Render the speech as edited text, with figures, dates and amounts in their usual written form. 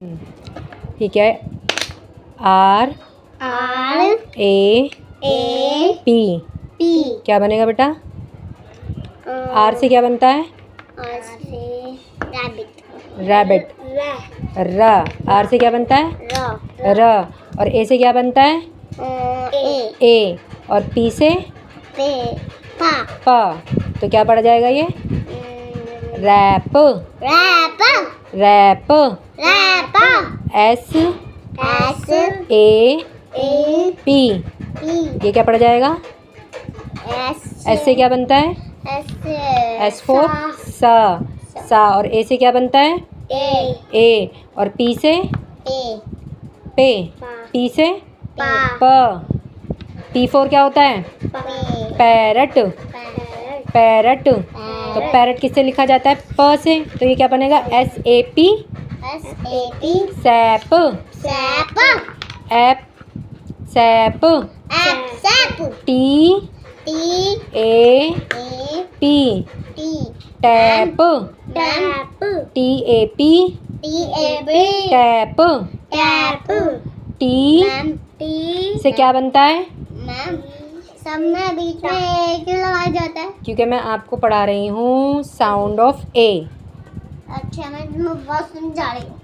ठीक है। R A P क्या बनेगा बेटा? आर से क्या बनता है? रैबिट। र। आर से क्या बनता है? र। और ए से क्या बनता है? ए। और पी से? प। तो क्या पढ़ जाएगा ये? Rap. Rap. S A P ये क्या पढ़ जाएगा? एस से क्या बनता है? एस फोर सा। और ए से क्या बनता है? ए। और पी से? पे। पी से? प। पी फोर क्या होता है? पैरट। पैरट। तो पैरट किससे लिखा जाता है? प से। तो ये क्या बनेगा? SAP SAP. App SAP. TAP tap. TAP tap. T से क्या बनता है? सब में बीच में ए क्यों लगाया जाता है? क्योंकि मैं आपको पढ़ा रही हूँ साउंड ऑफ ए। अच्छा, मैं बहुत समझा रही हूँ।